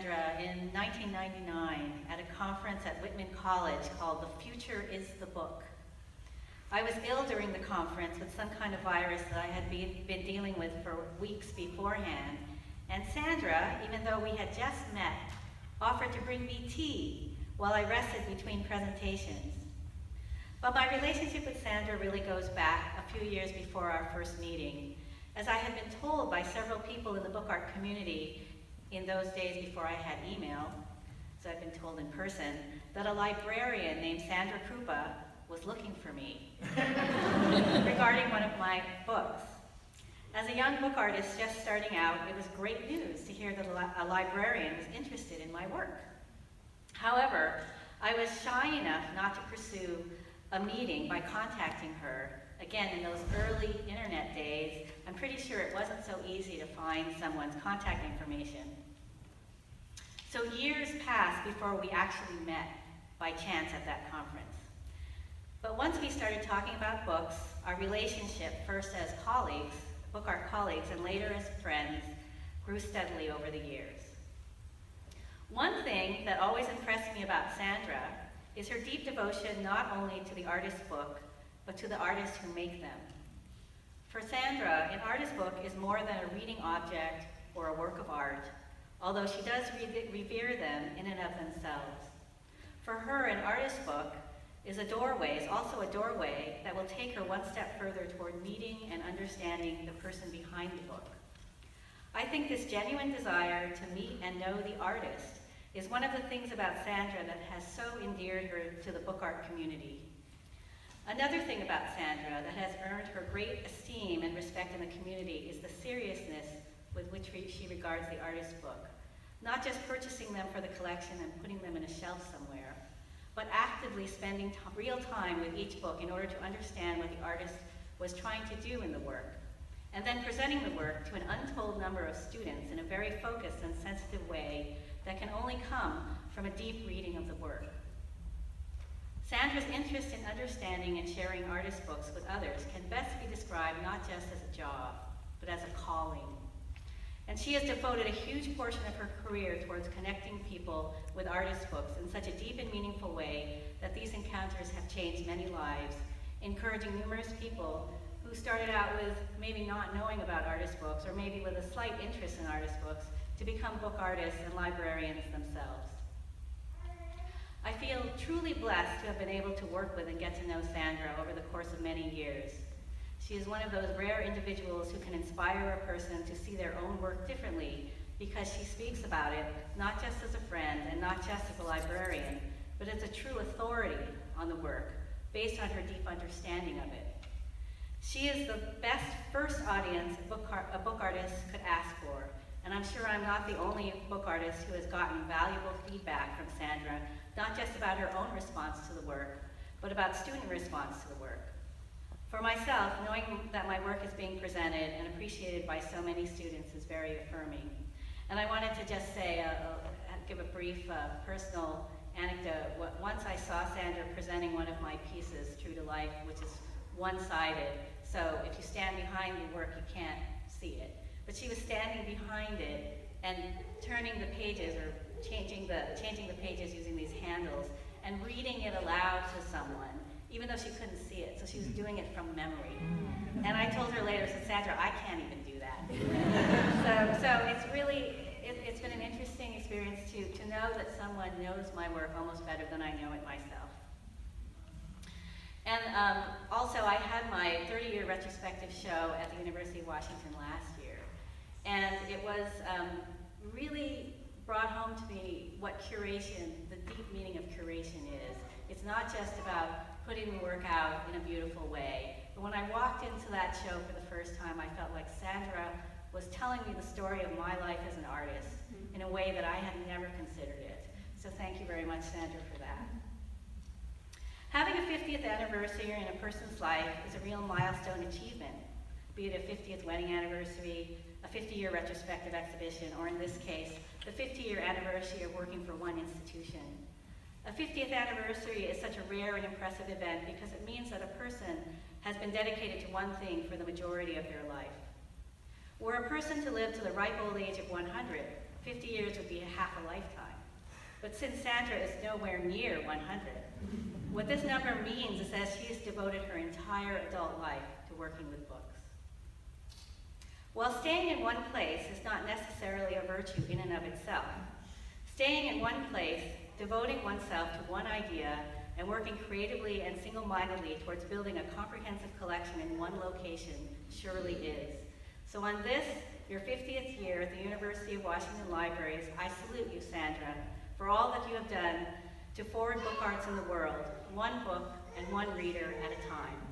Sandra in 1999 at a conference at Whitman College called The Future is the Book. I was ill during the conference with some kind of virus that I had been dealing with for weeks beforehand, and Sandra, even though we had just met, offered to bring me tea while I rested between presentations. But my relationship with Sandra really goes back a few years before our first meeting, as I had been told by several people in the book art community in those days before I had email, so I'd been told in person, that a librarian named Sandra Kroupa was looking for me regarding one of my books. As a young book artist just starting out, it was great news to hear that a librarian was interested in my work. However, I was shy enough not to pursue a meeting by contacting her. Again, in those early internet days, I'm pretty sure it wasn't so easy to find someone's contact information. So years passed before we actually met by chance at that conference. But once we started talking about books, our relationship, first as colleagues, book art colleagues, and later as friends, grew steadily over the years. One thing that always impressed me about Sandra is her deep devotion not only to the artist's book, but to the artists who make them. For Sandra, an artist's book is more than a reading object or a work of art, although she does revere them in and of themselves. For her, an artist's book is also a doorway that will take her one step further toward meeting and understanding the person behind the book. I think this genuine desire to meet and know the artist is one of the things about Sandra that has so endeared her to the book art community. Another thing about Sandra that has earned her great esteem and respect in the community is the seriousness with which she regards the artist's book. Not just purchasing them for the collection and putting them in a shelf somewhere, but actively spending real time with each book in order to understand what the artist was trying to do in the work, and then presenting the work to an untold number of students in a very focused and sensitive way that can only come from a deep reading of the work. Sandra's interest in understanding and sharing artist books with others can best be described not just as a job, but as a calling. And she has devoted a huge portion of her career towards connecting people with artist books in such a deep and meaningful way that these encounters have changed many lives, encouraging numerous people who started out with maybe not knowing about artist books or maybe with a slight interest in artist books to become book artists and librarians themselves. I feel truly blessed to have been able to work with and get to know Sandra over the course of many years. She is one of those rare individuals who can inspire a person to see their own work differently because she speaks about it not just as a friend and not just as a librarian, but as a true authority on the work based on her deep understanding of it. She is the best first audience a book artist could ask for, and I'm sure I'm not the only book artist who has gotten valuable feedback from Sandra, not just about her own response to the work, but about student response to the work. For myself, knowing that my work is being presented and appreciated by so many students is very affirming. And I wanted to just say, give a brief personal anecdote. Once I saw Sandra presenting one of my pieces, True to Life, which is one-sided, so if you stand behind the work, you can't see it. But she was standing behind it and turning the pages or changing the pages using these handles and reading it aloud to someone, even though she couldn't see it. So she was doing it from memory. And I told her later, I said, Sandra, I can't even do that. so it's really, it's been an interesting experience to know that someone knows my work almost better than I know it myself. And also, I had my 30-year retrospective show at the University of Washington last year. And it was really brought home to me what curation, the deep meaning of curation is. It's not just about putting the work out in a beautiful way. But when I walked into that show for the first time, I felt like Sandra was telling me the story of my life as an artist in a way that I had never considered it. So thank you very much, Sandra, for that. Having a 50th anniversary in a person's life is a real milestone achievement, be it a 50th wedding anniversary, a 50-year retrospective exhibition, or in this case, the 50-year anniversary of working for one institution. A 50th anniversary is such a rare and impressive event because it means that a person has been dedicated to one thing for the majority of their life. Were a person to live to the ripe old age of 100, 50 years would be half a lifetime. But since Sandra is nowhere near 100, what this number means is that she has devoted her entire adult life to working with books. While staying in one place is not necessarily a virtue in and of itself, staying in one place, devoting oneself to one idea, and working creatively and single-mindedly towards building a comprehensive collection in one location surely is. So on this, your 50th year at the University of Washington Libraries, I salute you, Sandra, for all that you have done to forward book arts in the world, one book and one reader at a time.